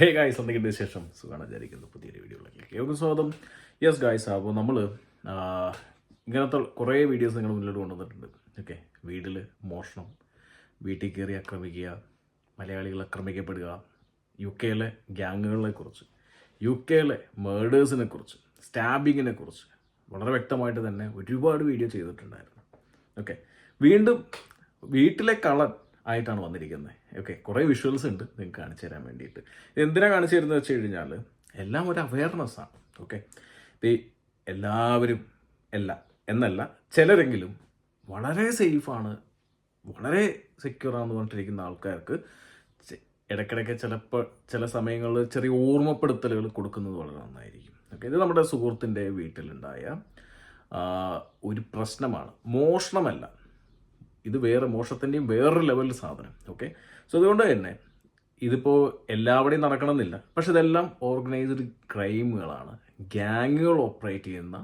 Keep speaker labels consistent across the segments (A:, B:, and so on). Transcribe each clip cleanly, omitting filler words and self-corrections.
A: Hey guys, എന്തെങ്കിലും വിശേഷം? സുഖമാണ് വിചാരിക്കുന്നു. പുതിയൊരു വീഡിയോയിലേക്ക് ഏവർക്കും സ്വാഗതം. യെസ് ഗായ്സ്, അപ്പോൾ നമ്മൾ ഇങ്ങനത്തെ കുറേ വീഡിയോസ് നിങ്ങൾ മുന്നിലോട്ട് കൊണ്ടുവന്നിട്ടുണ്ട്. ഓക്കെ, വീട്ടിൽ മോഷണം, വീട്ടിൽ കയറി ആക്രമിക്കുക, മലയാളികൾ ആക്രമിക്കപ്പെടുക, യു കെയിലെ ഗ്യാങ്ങുകളെ കുറിച്ച്, യു കെയിലെ മേഡേഴ്സിനെ കുറിച്ച്, സ്റ്റാബിങ്ങിനെ കുറിച്ച് വളരെ വ്യക്തമായിട്ട് തന്നെ ഒരുപാട് വീഡിയോ ചെയ്തിട്ടുണ്ടായിരുന്നു. ഓക്കെ, വീണ്ടും വീട്ടിലെ കള്ളൻ ആയിട്ടാണ് വന്നിരിക്കുന്നത്. ഓക്കെ, കുറേ വിഷ്വൽസ് ഉണ്ട് നിങ്ങൾക്ക് കാണിച്ചു തരാൻ വേണ്ടിയിട്ട്. എന്തിനാണ് കാണിച്ചു തരുന്നത് വെച്ച് കഴിഞ്ഞാൽ എല്ലാം ഒരു അവയർനെസ്സാണ്. ഓക്കെ, ഈ എല്ലാവരും എന്നല്ല ചിലരെങ്കിലും വളരെ സേഫാണ്, വളരെ സെക്യൂറാണെന്ന് പറഞ്ഞിട്ടിരിക്കുന്ന ആൾക്കാർക്ക് ഇടയ്ക്കിടയ്ക്ക് ചിലപ്പോൾ ചില സമയങ്ങളിൽ ചെറിയ ഓർമ്മപ്പെടുത്തലുകൾ കൊടുക്കുന്നത് വളരെ നന്നായിരിക്കും. ഓക്കെ, ഇത് നമ്മുടെ സുഹൃത്തിൻ്റെ വീട്ടിലുണ്ടായ ഒരു പ്രശ്നമാണ്, മോഷണമല്ല, ഇത് വേറെ മോഷണത്തിൻ്റെയും വേറൊരു ലെവലിൽ സാധനം. ഓക്കെ, സോ അതുകൊണ്ട് തന്നെ ഇതിപ്പോൾ എല്ലാവിടെയും നടക്കണമെന്നില്ല, പക്ഷെ ഇതെല്ലാം ഓർഗനൈസ്ഡ് ക്രൈമുകളാണ്, ഗ്യാങ്ങുകൾ ഓപ്പറേറ്റ് ചെയ്യുന്ന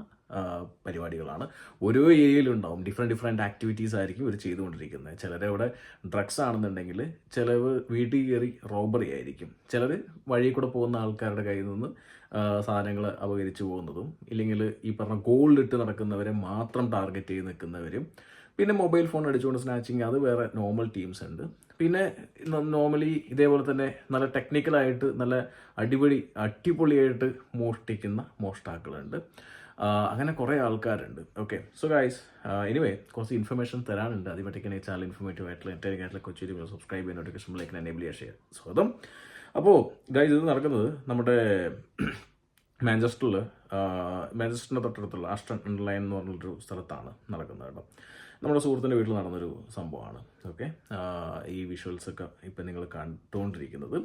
A: പരിപാടികളാണ്. ഓരോ ഏരിയയിലുണ്ടാവും ഡിഫറെൻറ്റ് ആക്ടിവിറ്റീസ് ആയിരിക്കും ഇവർ ചെയ്തുകൊണ്ടിരിക്കുന്നത്. ചിലരവിടെ ഡ്രഗ്സ് ആണെന്നുണ്ടെങ്കിൽ ചിലർ വീട്ടിൽ കയറി റോബറി ആയിരിക്കും, ചിലർ വഴി കൂടെ പോകുന്ന ആൾക്കാരുടെ കയ്യിൽ നിന്ന് സാധനങ്ങൾ അപകരിച്ചു പോകുന്നതും, ഇല്ലെങ്കിൽ ഈ പറഞ്ഞ ഗോൾഡ് ഇട്ട് നടക്കുന്നവരെ മാത്രം ടാർഗറ്റ് ചെയ്ത് നിൽക്കുന്നവരും, പിന്നെ മൊബൈൽ ഫോൺ അടിച്ചുകൊണ്ട് സ്നാച്ചിങ്, അത് വേറെ നോർമൽ ടീംസ് ഉണ്ട്. പിന്നെ നോർമലി ഇതേപോലെ തന്നെ നല്ല ടെക്നിക്കലായിട്ട് നല്ല അടിപൊളിയായിട്ട് മോഷ്ടിക്കുന്ന മോഷ്ടാക്കളുണ്ട്. അങ്ങനെ കുറേ ആൾക്കാരുണ്ട്. ഓക്കെ, സോ ഗൈസ്, എനിവേ കുറച്ച് ഇൻഫർമേഷൻ തരാനുണ്ട്. അതിപറ്റിക്കാൻ ഈ ചാനൽ ഇൻഫോർമേറ്റീവ് ആയിട്ടുള്ള എൻ്റെ കൊച്ചി സബ്സ്ക്രൈബ് ചെയ്യുന്ന നോട്ടിഫിക്കേഷൻ ലൈക്കിന് എനേബിൾ ചെയ്യുക, ഷെയർ സ്വാഗതം. അപ്പോൾ ഗൈസ്, ഇത് നടക്കുന്നത് നമ്മുടെ മാഞ്ചസ്റ്ററിൻ്റെ തൊട്ടടുത്തുള്ള ആസ്റ്റൺ ലൈൻ എന്ന് പറഞ്ഞൊരു സ്ഥലത്താണ് നടക്കുന്നത് കേട്ടോ. നമ്മുടെ സുഹൃത്തിൻ്റെ വീട്ടിൽ നടന്നൊരു സംഭവമാണ്. ഓക്കെ, ഈ വിഷ്വൽസൊക്കെ ഇപ്പം നിങ്ങൾ കണ്ടുകൊണ്ടിരിക്കുന്നത്.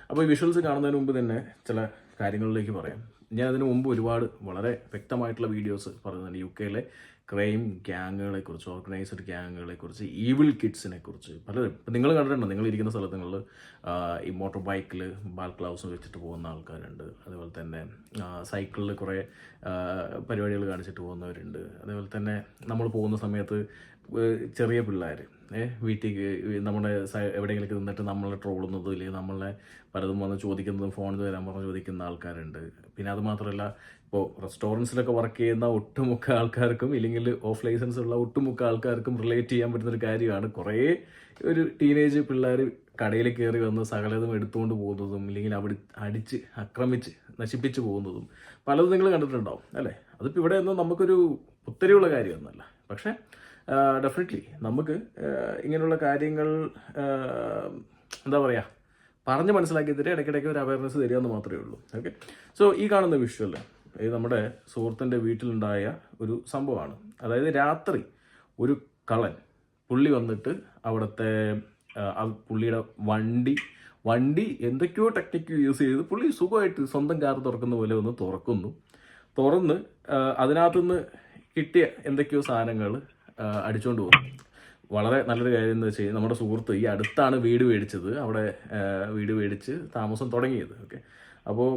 A: അപ്പോൾ ഈ വിഷ്വൽസ് കാണുന്നതിന് മുമ്പ് തന്നെ ചില കാര്യങ്ങളിലേക്ക് പറയാം. ഞാൻ അതിന് മുമ്പ് ഒരുപാട് വളരെ വ്യക്തമായിട്ടുള്ള വീഡിയോസ് പറയുന്നുണ്ട് യു കെയിലെ ക്രൈം ഗ്യാങ്ങുകളെക്കുറിച്ച്, ഓർഗനൈസ്ഡ് ഗ്യാങ്ങുകളെക്കുറിച്ച്, ഈവിൾ കിഡ്സിനെ കുറിച്ച്. പലരും ഇപ്പം നിങ്ങൾ കണ്ടിട്ടുണ്ടോ, നിങ്ങൾ ഇരിക്കുന്ന സ്ഥലങ്ങളിൽ ഈ മോട്ടോർ ബൈക്കിൽ ബാൽക്ലൗസ് വെച്ചിട്ട് പോകുന്ന ആൾക്കാരുണ്ട്. അതുപോലെ തന്നെ സൈക്കിളിൽ കുറേ പരിപാടികൾ കാണിച്ചിട്ട് പോകുന്നവരുണ്ട്. അതുപോലെ തന്നെ നമ്മൾ പോകുന്ന സമയത്ത് ചെറിയ പിള്ളേർ വീട്ടിൽ നമ്മുടെ എവിടെയെങ്കിലൊക്കെ നിന്നിട്ട് നമ്മളെ ട്രോളുന്നതും ഇല്ലെങ്കിൽ നമ്മളെ പലതും വന്ന് ചോദിക്കുന്നതും ഫോണിൽ തരാൻ പറഞ്ഞ് ചോദിക്കുന്ന ആൾക്കാരുണ്ട്. പിന്നെ അത് മാത്രമല്ല, ഇപ്പോൾ റെസ്റ്റോറൻറ്റ്സിലൊക്കെ വർക്ക് ചെയ്യുന്ന ഒട്ടുമുക്ക ആൾക്കാർക്കും, ഇല്ലെങ്കിൽ ഓഫ് ലൈസൻസ് ഉള്ള ഒട്ടുമുക്ക ആൾക്കാർക്കും റിലേറ്റ് ചെയ്യാൻ പറ്റുന്നൊരു കാര്യമാണ് കുറേ ഒരു ടീനേജ് പിള്ളേർ കടയിൽ കയറി വന്ന് സകലതും എടുത്തുകൊണ്ട് പോകുന്നതും, ഇല്ലെങ്കിൽ അവിടെ അടിച്ച് ആക്രമിച്ച് നശിപ്പിച്ച് പോകുന്നതും പലതും നിങ്ങൾ കണ്ടിട്ടുണ്ടാവും അല്ലേ. അതിപ്പോൾ ഇവിടെ ഒന്നും നമുക്കൊരു പുത്തരിയുള്ള കാര്യമൊന്നുമല്ല, പക്ഷേ ഡെഫിനറ്റ്ലി നമുക്ക് ഇങ്ങനെയുള്ള കാര്യങ്ങൾ എന്താ പറയുക പറഞ്ഞ് മനസ്സിലാക്കി തരിക, ഇടയ്ക്കിടയ്ക്ക് ഒരു അവയർനെസ് തരിക എന്ന് മാത്രമേ ഉള്ളൂ. ഓക്കെ, സോ ഈ കാണുന്ന വിഷ്വൽ ഇത് നമ്മുടെ സുഹൃത്തിൻ്റെ വീട്ടിലുണ്ടായ ഒരു സംഭവമാണ്. അതായത് രാത്രി ഒരു കള്ളൻ പുള്ളി വന്നിട്ട് അവിടുത്തെ പുള്ളിയുടെ വണ്ടി എന്തൊക്കെയോ ടെക്നിക്ക് യൂസ് ചെയ്ത് പുള്ളി സുഖമായിട്ട് സ്വന്തം കാർ തുറക്കുന്ന പോലെ ഒന്ന് തുറന്ന് അതിനകത്തുനിന്ന് കിട്ടിയ എന്തൊക്കെയോ സാധനങ്ങൾ അടിച്ചുകൊണ്ട് പോകും. വളരെ നല്ലൊരു കാര്യം എന്ന് വെച്ച് കഴിഞ്ഞാൽ നമ്മുടെ സുഹൃത്ത് ഈ അടുത്താണ് വീട് മേടിച്ചത്, അവിടെ വീട് മേടിച്ച് താമസം തുടങ്ങിയത്. ഓക്കെ, അപ്പോൾ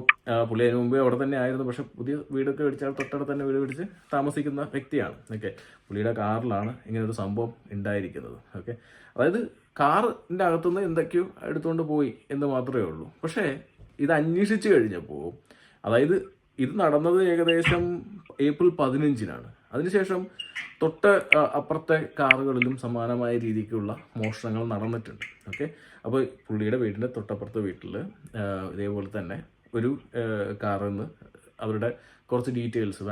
A: പുള്ളി അതിന് മുമ്പേ അവിടെ തന്നെ ആയിരുന്നു, പക്ഷേ പുതിയ വീടൊക്കെ മേടിച്ചാൽ തൊട്ടടുത്ത് തന്നെ വീട് മേടിച്ച് താമസിക്കുന്ന വ്യക്തിയാണ്. ഓക്കെ, പുള്ളിയുടെ കാറിലാണ് ഇങ്ങനൊരു സംഭവം ഉണ്ടായിരിക്കുന്നത്. ഓക്കെ, അതായത് കാറിൻ്റെ അകത്തുനിന്ന് എന്തൊക്കെയോ എടുത്തുകൊണ്ട് പോയി എന്ന് മാത്രമേ ഉള്ളൂ. പക്ഷേ ഇത് അന്വേഷിച്ച് കഴിഞ്ഞപ്പോൾ, അതായത് ഇത് നടന്നത് ഏകദേശം ഏപ്രിൽ 15-നാണ്. അതിനുശേഷം തൊട്ട് അപ്പുറത്തെ കാറുകളിലും സമാനമായ രീതിക്കുള്ള മോഷണങ്ങൾ നടന്നിട്ടുണ്ട്. ഓക്കെ, അപ്പോൾ പുള്ളിയുടെ വീടിൻ്റെ തൊട്ടപ്പുറത്തെ വീട്ടിൽ ഇതേപോലെ തന്നെ ഒരു കാറിൽ നിന്ന് അവരുടെ കുറച്ച് ഡീറ്റെയിൽസ്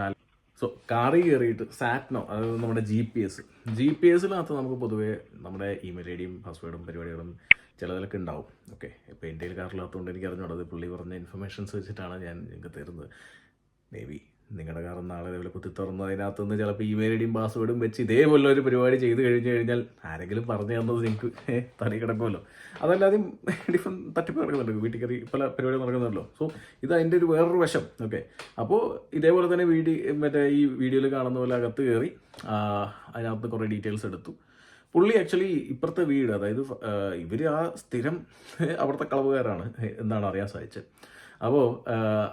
A: സോ കാറിൽ കയറിയിട്ട് സാറ്റ്നോ, അതായത് നമ്മുടെ GPS-നകത്ത് നമുക്ക് പൊതുവേ നമ്മുടെ ഇമെയിൽ ഐ ഡിയും പാസ്വേഡും പരിപാടികളും ചിലതിലൊക്കെ ഉണ്ടാവും. ഓക്കെ, ഇപ്പോൾ എൻ്റെ കാറിലാത്തതുകൊണ്ട് എനിക്ക് അറിഞ്ഞോളത് പുള്ളി പറഞ്ഞ ഇൻഫർമേഷൻസ് വെച്ചിട്ടാണ് ഞാൻ നിങ്ങൾക്ക് തരുന്നത്. മേ ബി നിങ്ങളുടെ കാർ നാളെ ഇതേപോലെ കുത്തി തുറന്ന് അതിനകത്തുനിന്ന് ചിലപ്പോൾ ഇമെയിൽ ഐ ഡിയും പാസ്വേഡും വെച്ച് ഇതേപോലെ ഒരു പരിപാടി ചെയ്ത് കഴിഞ്ഞാൽ ആരെങ്കിലും പറഞ്ഞു തന്നത് നിങ്ങൾക്ക് തടി കിടക്കുമല്ലോ. അതല്ലാതെ ഡിഫറെൻറ്റ് തട്ടിപ്പ് നടക്കുന്നുണ്ട്, വീട്ടിൽ കയറി പല പരിപാടികൾ നടക്കുന്നുണ്ടല്ലോ. സോ ഇത് അതിൻ്റെ ഒരു വേറൊരു വശം. ഓക്കെ, അപ്പോൾ ഇതേപോലെ തന്നെ ഈ വീഡിയോയിൽ കാണുന്ന പോലെ അകത്ത് കയറി അതിനകത്ത് കുറേ ഡീറ്റെയിൽസ് എടുത്തു. പുള്ളി ആക്ച്വലി ഇപ്പുറത്തെ വീട്, അതായത് ഇവർ ആ സ്ഥിരം അവിടുത്തെ കളവുകാരാണ് എന്നാണ് അറിയാൻ സാധിച്ചത്. അപ്പോൾ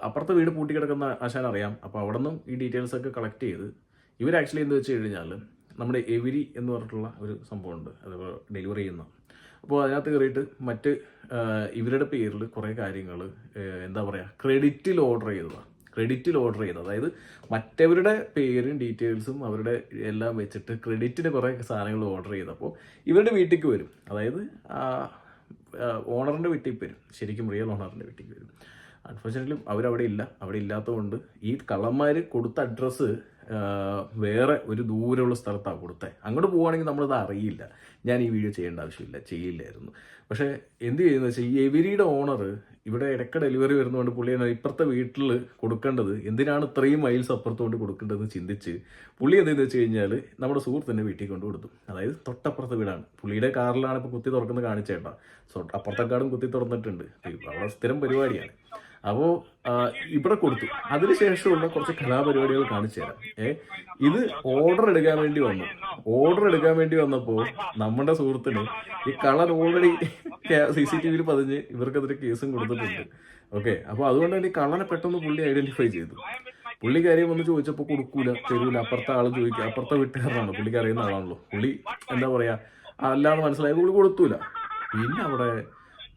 A: അപ്പുറത്തെ വീട് പൂട്ടിക്കിടക്കുന്ന ആശാൻ അറിയാം. അപ്പോൾ അവിടെ നിന്നും ഈ ഡീറ്റെയിൽസൊക്കെ കളക്ട് ചെയ്ത് ഇവർ ആക്ച്വലി എന്താ വെച്ച് കഴിഞ്ഞാൽ നമ്മുടെ എവരി എന്ന് പറഞ്ഞിട്ടുള്ള ഒരു സംഭവമുണ്ട്, അത് ഡെലിവറി ചെയ്യുന്ന അപ്പോൾ അതിനകത്ത് കയറിയിട്ട് മറ്റ് ഇവരുടെ പേരിൽ കുറേ കാര്യങ്ങൾ എന്താ പറയുക ക്രെഡിറ്റിൽ ഓർഡർ ചെയ്തത്, അതായത് മറ്റവരുടെ പേരും ഡീറ്റെയിൽസും അവരുടെ എല്ലാം വെച്ചിട്ട് ക്രെഡിറ്റിന് കുറേ സാധനങ്ങൾ ഓർഡർ ചെയ്തപ്പോൾ ഇവരുടെ വീട്ടിലേക്ക് വരും. അതായത് ഓണറിൻ്റെ വീട്ടിൽ വരും, ശരിക്കും റിയൽ ഓണറിൻ്റെ വീട്ടിൽ വരും. അൺഫോർച്യുനേറ്റ്ലി അവരവിടെ ഇല്ല. അവിടെ ഇല്ലാത്തതുകൊണ്ട് ഈ കള്ളന്മാർ കൊടുത്ത അഡ്രസ്സ് വേറെ ഒരു ദൂരമുള്ള സ്ഥലത്താണ് കൊടുത്തത്. അങ്ങോട്ട് പോവുകയാണെങ്കിൽ നമ്മളത് അറിയില്ല. ഞാൻ ഈ വീഡിയോ ചെയ്യേണ്ട ആവശ്യമില്ല, ചെയ്യില്ലായിരുന്നു. പക്ഷേ എന്ത് ചെയ്യുന്നത് വെച്ചാൽ ഈ എവരിയുടെ ഓണർ ഇവിടെ ഇടയ്ക്ക് ഡെലിവറി വരുന്നതുകൊണ്ട് പുള്ളിയാണ് ഇപ്പുറത്തെ വീട്ടിൽ കൊടുക്കേണ്ടത്, എന്തിനാണ് ഇത്രയും മൈൽസ് അപ്പുറത്തോട്ട് കൊടുക്കേണ്ടതെന്ന് ചിന്തിച്ച് പുള്ളി എന്തെന്ന് വെച്ച് കഴിഞ്ഞാൽ നമ്മുടെ സുഹൃത്തിൻ്റെ വീട്ടിൽ കൊണ്ട് കൊടുത്തു. അതായത് തൊട്ടപ്പുറത്തെ വീടാണ്. പുള്ളിയുടെ കാറിലാണ് ഇപ്പോൾ കുത്തി തുറക്കുന്നത് കാണിച്ചേട്ടാ. അപ്പുറത്തെക്കാടും കുത്തി തുറന്നിട്ടുണ്ട്. അവിടെ സ്ഥിരം പരിപാടിയാണ്. അപ്പോൾ ഇവിടെ കൊടുത്തു. അതിനുശേഷമുള്ള കുറച്ച് കലാപരിപാടികൾ കാണിച്ചു തരാം. ഇത് ഓർഡർ എടുക്കാൻ വേണ്ടി വന്നപ്പോൾ നമ്മുടെ സുഹൃത്തിന് ഈ കളർ ഓൾറെഡി CCTV പതിഞ്ഞ് ഇവർക്കതിന് കേസും കൊടുത്തിട്ടുണ്ട്. ഓക്കെ, അപ്പോൾ അതുകൊണ്ട് തന്നെ ഈ കള്ളനെ പെട്ടെന്ന് പുള്ളി ഐഡന്റിഫൈ ചെയ്തു. പുള്ളി കാര്യം വന്ന് ചോദിച്ചപ്പോൾ കൊടുക്കൂല, തരൂല. അപ്പുറത്തെ ആൾ ചോദിക്കുക, അപ്പുറത്തെ വീട്ടുകാരനാണ്, പുള്ളിക്ക് അറിയുന്ന ആളാണല്ലോ. പുള്ളി എന്താ പറയാ അല്ലാന്ന് മനസ്സിലായ പുള്ളി കൊടുത്തൂല. പിന്നെ അവിടെ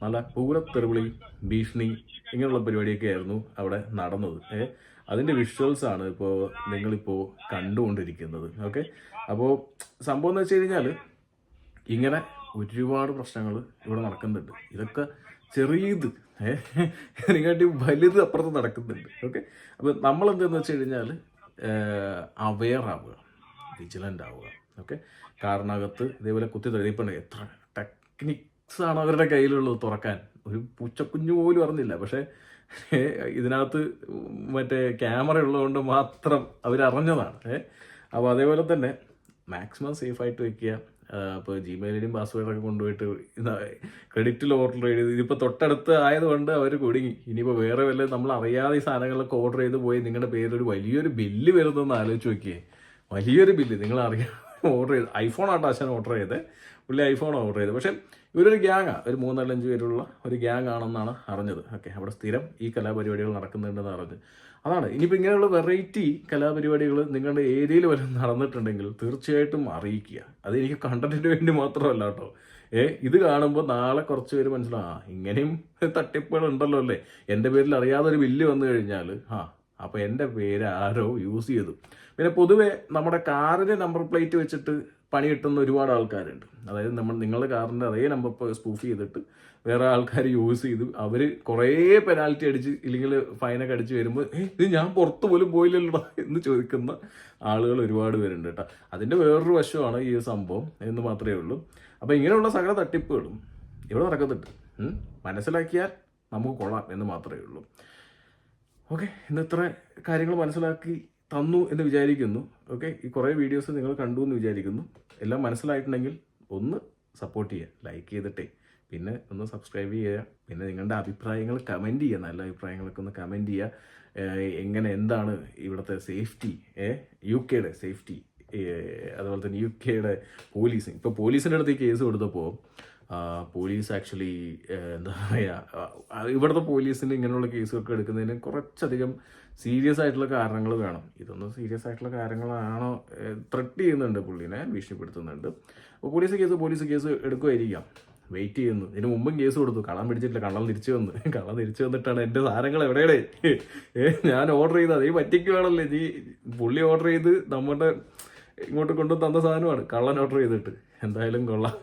A: നല്ല പൂരത്തെറിവിളി, ഭീഷണി, ഇങ്ങനെയുള്ള പരിപാടിയൊക്കെ ആയിരുന്നു അവിടെ നടന്നത്. അതിൻ്റെ വിഷ്വൽസാണ് ഇപ്പോൾ നിങ്ങളിപ്പോൾ കണ്ടുകൊണ്ടിരിക്കുന്നത്. ഓക്കെ, അപ്പോൾ സംഭവം എന്ന് വെച്ച് കഴിഞ്ഞാൽ ഇങ്ങനെ ഒരുപാട് പ്രശ്നങ്ങൾ ഇവിടെ നടക്കുന്നുണ്ട്. ഇതൊക്കെ ചെറിയത് ഇതിനെക്കാട്ടി വലുത് അപ്പുറത്ത് നടക്കുന്നുണ്ട്. ഓക്കെ, അപ്പോൾ നമ്മളെന്തെന്ന് വെച്ച് കഴിഞ്ഞാൽ അവെയർ ആവുക, വിജിലൻ്റ് ആവുക. ഓക്കെ, കാറിനകത്ത് ഇതേപോലെ കുത്തി തെളിയിപ്പുണ്ട്. എത്ര ടെക്നിക്സ് ആണ് അവരുടെ കയ്യിലുള്ളത് തുറക്കാൻ, ഒരു പൂച്ചക്കുഞ്ഞു പോലും അറിഞ്ഞില്ല. പക്ഷേ ഇതിനകത്ത് മറ്റേ ക്യാമറ ഉള്ളതുകൊണ്ട് മാത്രം അവരറിഞ്ഞതാണ്. അപ്പോൾ അതേപോലെ തന്നെ മാക്സിമം സേഫായിട്ട് വയ്ക്കുക. ഇപ്പോൾ ജിമെയിലിനും പാസ്വേഡൊക്കെ കൊണ്ടുപോയിട്ട് ക്രെഡിറ്റിൽ ഓർഡർ ചെയ്ത് ഇതിപ്പോൾ തൊട്ടടുത്ത് ആയതുകൊണ്ട് അവർ കുടുങ്ങി. ഇനിയിപ്പോൾ വേറെ വല്ല നമ്മൾ അറിയാതെ ഈ സാധനങ്ങളൊക്കെ ഓർഡർ ചെയ്ത് പോയി നിങ്ങളുടെ പേരിലൊരു വലിയൊരു ബില്ല് വരുന്നതെന്ന് ആലോചിച്ച് നോക്കിയേ. വലിയൊരു ബില്ല് നിങ്ങൾ അറിയാം. ഓർഡർ ചെയ്ത് ഐഫോണാട്ടോ അച്ഛൻ ഓർഡർ ചെയ്തത്, പുള്ളി ഐഫോൺ ഓർഡർ ചെയ്തത്. പക്ഷേ ഇവരൊരു ഗ്യാങ്ങാണ്, ഒരു 3-5 പേരുള്ള ഒരു ഗ്യാങ് ആണെന്നാണ് അറിഞ്ഞത്. ഓക്കെ, അവിടെ സ്ഥിരം ഈ കലാപരിപാടികൾ നടക്കുന്നുണ്ടെന്ന് അറിഞ്ഞ് അതാണ്. ഇനിയിപ്പോൾ ഇങ്ങനെയുള്ള വെറൈറ്റി കലാപരിപാടികൾ നിങ്ങളുടെ ഏരിയയിൽ വല്ലതും നടന്നിട്ടുണ്ടെങ്കിൽ തീർച്ചയായിട്ടും അറിയിക്കുക. അത് എനിക്ക് കണ്ടന്റിന് വേണ്ടി മാത്രമല്ല കേട്ടോ. ഇത് കാണുമ്പോൾ നാളെ കുറച്ച് പേര് മനസ്സിലാവും, ഇങ്ങനെയും തട്ടിപ്പുകൾ ഉണ്ടല്ലോ അല്ലേ, എൻ്റെ പേരിൽ അറിയാതെ ഒരു ബില്ല് വന്നു കഴിഞ്ഞാൽ അപ്പോൾ എൻ്റെ പേര് ആരോ യൂസ് ചെയ്തു. പിന്നെ പൊതുവെ നമ്മുടെ കാറിൻ്റെ നമ്പർ പ്ലേറ്റ് വെച്ചിട്ട് പണി കിട്ടുന്ന ഒരുപാട് ആൾക്കാരുണ്ട്. അതായത് നിങ്ങളുടെ കാറിൻ്റെ അതേ നമ്പർ സ്പൂഫ് ചെയ്തിട്ട് വേറെ ആൾക്കാർ യൂസ് ചെയ്ത് അവർ കുറേ പെനാൽറ്റി അടിച്ച് ഇല്ലെങ്കിൽ ഫൈനൊക്കെ അടിച്ച് വരുമ്പോൾ ഇത് ഞാൻ പുറത്ത് പോലും പോയില്ലല്ലോ എന്ന് ചോദിക്കുന്ന ആളുകൾ ഒരുപാട് പേരുണ്ട് കേട്ടോ. അതിൻ്റെ വേറൊരു വശമാണ് ഈ സംഭവം എന്ന് മാത്രമേ ഉള്ളൂ. അപ്പോൾ ഇങ്ങനെയുള്ള സകല തട്ടിപ്പുകളും ഇവിടെ നടക്കുന്നുണ്ട്. മനസ്സിലാക്കിയാൽ നമുക്ക് കൊള്ളാം എന്ന് മാത്രമേ ഉള്ളൂ. ഓക്കെ, ഇന്ന് ഇത്ര കാര്യങ്ങൾ മനസ്സിലാക്കി തന്നു എന്ന് വിചാരിക്കുന്നു. ഓക്കെ, ഈ കുറേ വീഡിയോസ് നിങ്ങൾ കണ്ടു എന്ന് വിചാരിക്കുന്നു. എല്ലാം മനസ്സിലായിട്ടുണ്ടെങ്കിൽ ഒന്ന് സപ്പോർട്ട് ചെയ്യുക, ലൈക്ക് ചെയ്തിട്ടേ, പിന്നെ ഒന്ന് സബ്സ്ക്രൈബ് ചെയ്യുക. പിന്നെ നിങ്ങളുടെ അഭിപ്രായങ്ങൾ കമൻറ്റ് ചെയ്യുക, നല്ല അഭിപ്രായങ്ങളൊക്കെ ഒന്ന് കമൻറ്റ് ചെയ്യുക. എങ്ങനെ എന്താണ് ഇവിടുത്തെ സേഫ്റ്റി, UK സേഫ്റ്റി, അതുപോലെ തന്നെ UK പോലീസിങ്. ഇപ്പോൾ പോലീസിൻ്റെ അടുത്ത് ഈ കേസ് കൊടുത്തപ്പോൾ പോലീസ് ആക്ച്വലി എന്താ പറയുക, ഇവിടുത്തെ പോലീസിന് ഇങ്ങനെയുള്ള കേസുകളൊക്കെ എടുക്കുന്നതിന് കുറച്ചധികം സീരിയസ് ആയിട്ടുള്ള കാരണങ്ങൾ വേണം. ഇതൊന്നും സീരിയസ് ആയിട്ടുള്ള കാര്യങ്ങളാണോ? ത്രെട്ട് ചെയ്യുന്നുണ്ട്, പുള്ളിനെ ഭീഷണിപ്പെടുത്തുന്നുണ്ട്. അപ്പോൾ പോലീസ് കേസ് എടുക്കുമായിരിക്കാം. വെയിറ്റ് ചെയ്യുന്നു. ഇതിന് മുമ്പും കേസ് കൊടുത്തു, കള്ളം പിടിച്ചിട്ടില്ല. കള്ളം തിരിച്ചു വന്നിട്ടാണ് എൻ്റെ സാധനങ്ങൾ എവിടെയാണ് ഞാൻ ഓർഡർ ചെയ്ത് അതേ പറ്റിക്കുവാണല്ലേ നീ. പുള്ളി ഓർഡർ ചെയ്ത് നമ്മുടെ ഇങ്ങോട്ട് കൊണ്ടു തന്ന സാധനമാണ്, കള്ളൻ ഓർഡർ ചെയ്തിട്ട്. എന്തായാലും കൊള്ളാം.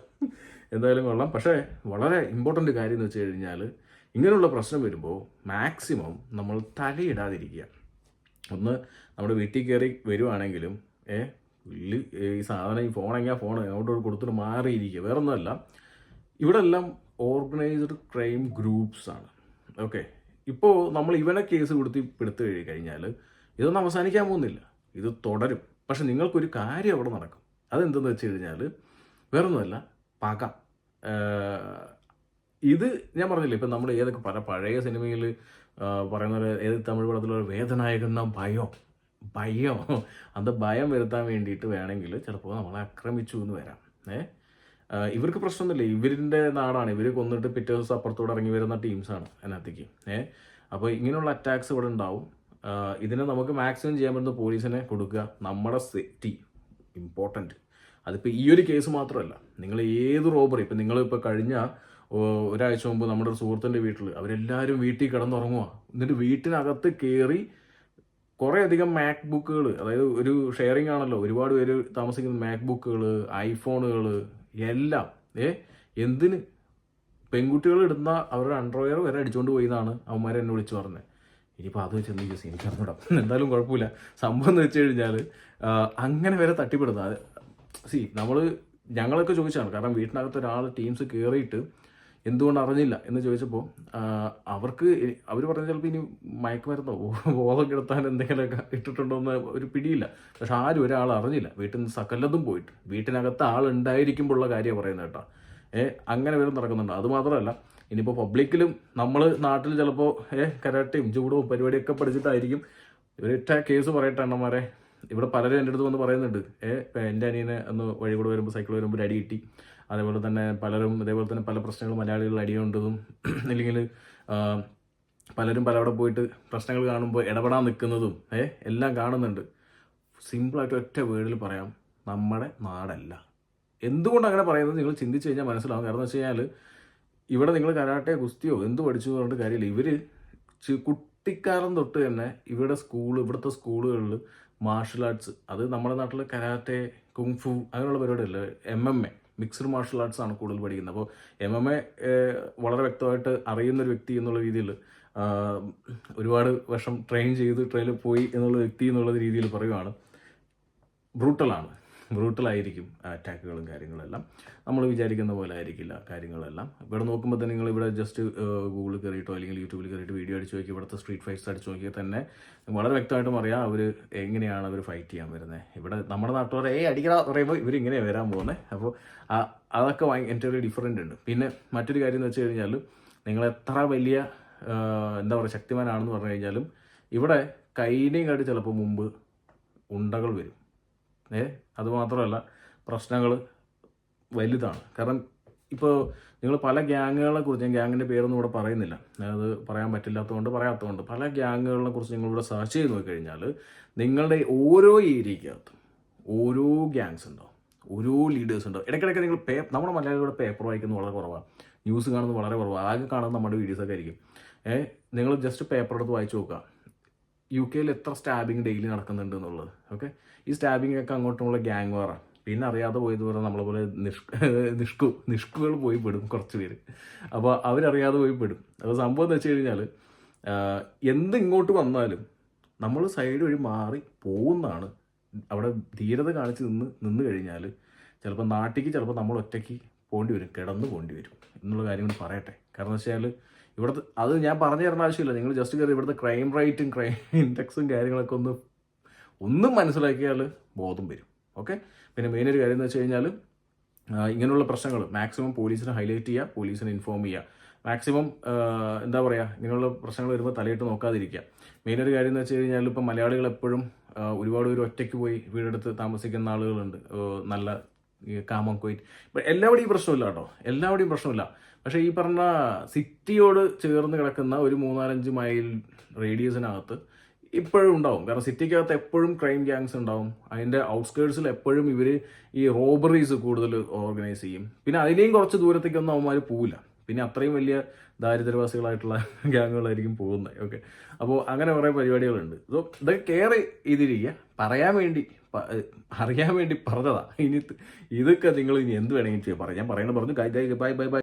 A: പക്ഷേ വളരെ ഇമ്പോർട്ടൻ്റ് കാര്യം എന്ന് വെച്ച് കഴിഞ്ഞാൽ ഇങ്ങനെയുള്ള പ്രശ്നം വരുമ്പോൾ മാക്സിമം നമ്മൾ തലയിടാതിരിക്കുക. ഒന്ന് നമ്മുടെ വീട്ടിൽ കയറി വരുവാണെങ്കിലും ഈ സാധനം ഈ ഫോണെങ്കിൽ ഫോൺ അങ്ങോട്ട് കൊടുത്തിട്ട് മാറിയിരിക്കുക. വേറെ ഒന്നുമല്ല, ഇവിടെ എല്ലാം ഓർഗനൈസ്ഡ് ക്രൈം ഗ്രൂപ്പ്സ് ആണ്. ഓക്കെ, ഇപ്പോൾ നമ്മൾ ഇവനെ കേസ് എടുത്തു കഴിഞ്ഞാൽ ഇതൊന്നും അവസാനിക്കാൻ പോകുന്നില്ല, ഇത് തുടരും. പക്ഷെ നിങ്ങൾക്കൊരു കാര്യം അവിടെ നടക്കും. അതെന്തെന്ന് വെച്ച് കഴിഞ്ഞാൽ വേറൊന്നുമല്ല, പക. ഇത് ഞാൻ പറഞ്ഞില്ലേ, ഇപ്പം നമ്മൾ ഏതൊക്കെ പഴയ സിനിമയിൽ പറയുന്ന പോലെ, ഏത് തമിഴ് പടത്തിലുള്ള വേദനായകന്ന ഭയം അത് ഭയം വരുത്താൻ വേണ്ടിയിട്ട് വേണമെങ്കിൽ ചിലപ്പോൾ നമ്മളെ ആക്രമിച്ചു എന്ന് വരാം. ഇവർക്ക് പ്രശ്നമൊന്നുമില്ല, ഇവരിൻ്റെ നാടാണ്, ഇവർ കൊന്നിട്ട് പിറ്റേ ദിവസം അപ്പുറത്തോടെ ഇറങ്ങി വരുന്ന ടീംസാണ് അതിനകത്തേക്ക്. അപ്പോൾ ഇങ്ങനെയുള്ള അറ്റാക്സ് ഇവിടെ ഉണ്ടാവും. ഇതിനെ നമുക്ക് മാക്സിമം ചെയ്യാൻ പറ്റുന്ന പോലീസിനെ കൊടുക്കുക. നമ്മുടെ സേഫ്റ്റി ഇമ്പോർട്ടൻറ്റ്. അതിപ്പോൾ ഈ ഒരു കേസ് മാത്രമല്ല, നിങ്ങൾ ഏത് റോബറി, ഇപ്പം നിങ്ങളിപ്പോൾ കഴിഞ്ഞ ഒരാഴ്ച മുമ്പ് നമ്മുടെ ഒരു സുഹൃത്തിൻ്റെ വീട്ടിൽ അവരെല്ലാവരും വീട്ടിൽ കിടന്നുറങ്ങുക, എന്നിട്ട് വീട്ടിനകത്ത് കയറി കുറേ അധികം മാക് ബുക്കുകൾ, അതായത് ഒരു ഷെയറിംഗ് ആണല്ലോ, ഒരുപാട് പേര് താമസിക്കുന്ന മാക് ബുക്കുകൾ, ഐഫോണുകൾ എല്ലാം എന്തിന് പെൺകുട്ടികൾ ഇടുന്ന അവരുടെ അണ്ടർവെയർ വരെ അടിച്ചുകൊണ്ട് പോയി എന്നാണ് അവന്മാരെ എന്നെ വിളിച്ച് പറഞ്ഞത്. ഇനിയിപ്പോൾ അത് വെച്ച് എന്ത് കേസ് എനിക്ക് അറിഞ്ഞൂടാ, എന്തായാലും കുഴപ്പമില്ല. സംഭവം എന്ന് വെച്ച് കഴിഞ്ഞാൽ അങ്ങനെ വരെ തട്ടിപ്പെടുന്നത്. ഞങ്ങളൊക്കെ ചോദിച്ചാണ്, കാരണം വീട്ടിനകത്ത് ഒരാൾ ടീംസ് കയറിയിട്ട് എന്തുകൊണ്ട് അറിഞ്ഞില്ല എന്ന് ചോദിച്ചപ്പോൾ അവർ പറഞ്ഞ ചിലപ്പോൾ ഇനി മയക്കുമരുന്നോ ബോധം കിടത്താൻ എന്തെങ്കിലുമൊക്കെ ഇട്ടിട്ടുണ്ടോ എന്ന് ഒരു പിടിയില്ല. പക്ഷെ ആരും ഒരാൾ അറിഞ്ഞില്ല. വീട്ടിൽ നിന്ന് സകലതും പോയിട്ട് വീട്ടിനകത്ത് ആളുണ്ടായിരിക്കുമ്പോഴുള്ള കാര്യമാണ് പറയുന്നത് കേട്ടോ. അങ്ങനെ വരെ നടക്കുന്നുണ്ട്. അതുമാത്രമല്ല, ഇനിയിപ്പോൾ പബ്ലിക്കിലും നമ്മൾ നാട്ടിൽ ചിലപ്പോൾ കരാട്ടയും ജൂഡവും പരിപാടിയൊക്കെ പഠിച്ചിട്ടായിരിക്കും ഇവരൊറ്റ കേസ് പറയട്ടെ അണ്ണന്മാരെ. ഇവിടെ പലരും എൻ്റെ അടുത്ത് വന്ന് പറയുന്നുണ്ട്, എൻ്റെ അനിയനെ ഒന്ന് വഴി കൂടെ വരുമ്പോൾ സൈക്കിൾ വരുമ്പോൾ ഒരു അടി കിട്ടി. അതേപോലെ തന്നെ പലരും ഇതേപോലെ തന്നെ പല പ്രശ്നങ്ങളും മലയാളികൾ അടിയുണ്ടതും, അല്ലെങ്കിൽ പലരും പലവിടെ പോയിട്ട് പ്രശ്നങ്ങൾ കാണുമ്പോൾ ഇടപെടാൻ നിൽക്കുന്നതും എല്ലാം കാണുന്നുണ്ട്. സിമ്പിളായിട്ട് ഒറ്റ വേർഡിൽ പറയാം, നമ്മുടെ നാടല്ല. എന്തുകൊണ്ട് അങ്ങനെ പറയുന്നത് നിങ്ങൾ ചിന്തിച്ച് കഴിഞ്ഞാൽ മനസ്സിലാവും. കാരണം എന്ന് വെച്ച് കഴിഞ്ഞാൽ ഇവിടെ നിങ്ങൾ കരാട്ടെ കുസ്തിയോ എന്ത് പഠിച്ചു പറഞ്ഞിട്ട് കാര്യമില്ല. ഇവർ കുട്ടിക്കാലം തൊട്ട് തന്നെ ഇവിടുത്തെ സ്കൂളുകളിൽ മാർഷൽ ആർട്സ്, അത് നമ്മുടെ നാട്ടിൽ കരാട്ടെ, കുങ്ഫു അങ്ങനെയുള്ള പരിപാടിയല്ല, MMA മിക്സ്ഡ് മാർഷൽ ആർട്സ് ആണ് കൂടുതൽ പഠിക്കുന്നത്. അപ്പോൾ MMA വളരെ വ്യക്തമായിട്ട് അറിയുന്നൊരു വ്യക്തി എന്നുള്ള രീതിയിൽ, ഒരുപാട് വർഷം ട്രെയിനിൽ പോയി എന്നുള്ള വ്യക്തി എന്നുള്ള രീതിയിൽ പറയുവാണ്, ബ്രൂട്ടലായിരിക്കും അറ്റാക്കുകളും കാര്യങ്ങളെല്ലാം. നമ്മൾ വിചാരിക്കുന്ന പോലെ ആയിരിക്കില്ല കാര്യങ്ങളെല്ലാം. ഇവിടെ നോക്കുമ്പോൾ തന്നെ നിങ്ങൾ ഇവിടെ ജസ്റ്റ് ഗൂഗിളിൽ കയറിയിട്ടോ അല്ലെങ്കിൽ യൂട്യൂബിൽ കയറിയിട്ട് വീഡിയോ അടിച്ച് നോക്കി, ഇവിടുത്തെ സ്ട്രീറ്റ് ഫൈറ്റ്സ് അടിച്ച് നോക്കിയാൽ തന്നെ വളരെ വ്യക്തമായിട്ടും അറിയാം എങ്ങനെയാണ് അവർ ഫൈറ്റ് ചെയ്യാൻ വരുന്നത്. ഇവിടെ നമ്മുടെ നാട്ടുകാരെ അടിക്കണം പറയുമ്പോൾ ഇവരിങ്ങനെയാണ് വരാൻ പോകുന്നത്. അപ്പോൾ അതൊക്കെ എൻറ്റയർലി ഡിഫറെൻ്റ് ഉണ്ട്. പിന്നെ മറ്റൊരു കാര്യം എന്ന് വെച്ച് കഴിഞ്ഞാൽ, നിങ്ങൾ എത്ര വലിയ ശക്തിമാനാണെന്ന് പറഞ്ഞു കഴിഞ്ഞാലും ഇവിടെ കൈനയും കാട്ടി ചിലപ്പോൾ മുമ്പ് ഉണ്ടകൾ വരും. അതുമാത്രമല്ല, പ്രശ്നങ്ങൾ വലുതാണ്. കാരണം ഇപ്പോൾ നിങ്ങൾ പല ഗ്യാങ്ങുകളെ കുറിച്ച്, ഞാൻ ഗ്യാങ്ങിൻ്റെ പേരൊന്നും ഇവിടെ പറയുന്നില്ല, അത് പറയാൻ പറയാത്തതുകൊണ്ട് പല ഗ്യാങ്ങുകളെ കുറിച്ച് നിങ്ങളിവിടെ സെർച്ച് ചെയ്ത് നോക്കിക്കഴിഞ്ഞാൽ നിങ്ങളുടെ ഓരോ ഏരിയക്കകത്തും ഓരോ ഗ്യാങ്സ് ഉണ്ടാവും, ഓരോ ലീഡേഴ്സ് ഉണ്ടാവും. ഇടയ്ക്കിടയ്ക്ക് നിങ്ങൾ നമ്മുടെ മലയാളികളുടെ പേപ്പർ വായിക്കുന്നത് വളരെ കുറവാണ്, ന്യൂസ് കാണുന്നത് വളരെ കുറവാണ്, ആകെ കാണുന്നത് നമ്മുടെ വീഡിയോസൊക്കെ ആയിരിക്കും. നിങ്ങൾ ജസ്റ്റ് പേപ്പർ എടുത്ത് വായിച്ച് നോക്കുക, UK എത്ര സ്റ്റാബിങ് ഡെയിലി നടക്കുന്നുണ്ട് എന്നുള്ളത്. ഓക്കെ, ഈ സ്റ്റാബിങ് ഒക്കെ അങ്ങോട്ടുമുള്ള ഗ്യാങ് വാറാണ്. പിന്നെ അറിയാതെ പോയത് പോലെ നമ്മളെ പോലെ നിഷ്കുകൾ പോയി പെടും കുറച്ച് പേര്. അപ്പോൾ അവരറിയാതെ പോയി പെടും. അപ്പോൾ സംഭവം എന്ന് വെച്ച് കഴിഞ്ഞാൽ, ഇങ്ങോട്ട് വന്നാലും നമ്മൾ സൈഡ് വഴി മാറി പോകുന്നതാണ്. അവിടെ ധീരത കാണിച്ച് നിന്ന് കഴിഞ്ഞാൽ ചിലപ്പോൾ ചിലപ്പോൾ നമ്മൾ ഒറ്റയ്ക്ക് കിടന്ന് പോകേണ്ടി വരും എന്നുള്ള കാര്യം പറയട്ടെ. കാരണം എന്ന് വെച്ചാൽ ഇവിടുത്തെ അത് ഞാൻ പറഞ്ഞു തരേണ്ട ആവശ്യമില്ല. നിങ്ങൾ ജസ്റ്റ് കയറി ഇവിടുത്തെ ക്രൈം റേറ്റും ക്രൈം ഇൻഡെക്സും കാര്യങ്ങളൊക്കെ ഒന്നും മനസ്സിലാക്കിയാൽ ബോധം വരും. ഓക്കെ, പിന്നെ മെയിൻ ഒരു കാര്യം എന്ന് വെച്ച് കഴിഞ്ഞാൽ, ഇങ്ങനെയുള്ള പ്രശ്നങ്ങൾ മാക്സിമം പോലീസിനെ ഹൈലൈറ്റ് ചെയ്യുക, പോലീസിനെ ഇൻഫോം ചെയ്യുക. മാക്സിമം ഇങ്ങനെയുള്ള പ്രശ്നങ്ങൾ വരുമ്പോൾ തലയിട്ട് നോക്കാതിരിക്കുക. മെയിൻ ഒരു കാര്യം എന്ന് വെച്ച് കഴിഞ്ഞാൽ, ഇപ്പം മലയാളികൾ എപ്പോഴും ഒരുപാട് പേര് ഒറ്റയ്ക്ക് പോയി വീടെടുത്ത് താമസിക്കുന്ന ആളുകളുണ്ട്. നല്ല കാമംകോയിറ്റ് ഇപ്പം എല്ലാവിടെയും പ്രശ്നമില്ല കേട്ടോ, എല്ലാവിടെയും പ്രശ്നമില്ല. പക്ഷേ ഈ പറഞ്ഞ സിറ്റിയോട് ചേർന്ന് കിടക്കുന്ന ഒരു 3-4-5 മൈൽ റേഡിയസിനകത്ത് ഇപ്പോഴും ഉണ്ടാവും. കാരണം സിറ്റിക്കകത്ത് എപ്പോഴും ക്രൈം ഗ്യാങ്സ് ഉണ്ടാവും. അതിൻ്റെ ഔട്ട്സ്കേർട്സിൽ എപ്പോഴും ഇവർ ഈ റോബറീസ് കൂടുതൽ ഓർഗനൈസ് ചെയ്യും. പിന്നെ അതിനെയും കുറച്ച് ദൂരത്തേക്കൊന്നും അവന്മാർ പോവില്ല. പിന്നെ അത്രയും വലിയ ദാരിദ്ര്യവാസികളായിട്ടുള്ള ഗ്യാങ്ങുകളായിരിക്കും പോകുന്നത്. ഓക്കെ, അപ്പോൾ അങ്ങനെ കുറേ പരിപാടികളുണ്ട്. സോ ഇതൊക്കെ കെയർ ചെയ്തിരിക്കുക. അറിയാൻ വേണ്ടി പറഞ്ഞതാ. ഇതൊക്കെ നിങ്ങൾ ഇനി എന്ത് വേണമെങ്കിലും ചെയ്യാം. ഞാൻ പറയണ പറഞ്ഞു. ബൈ.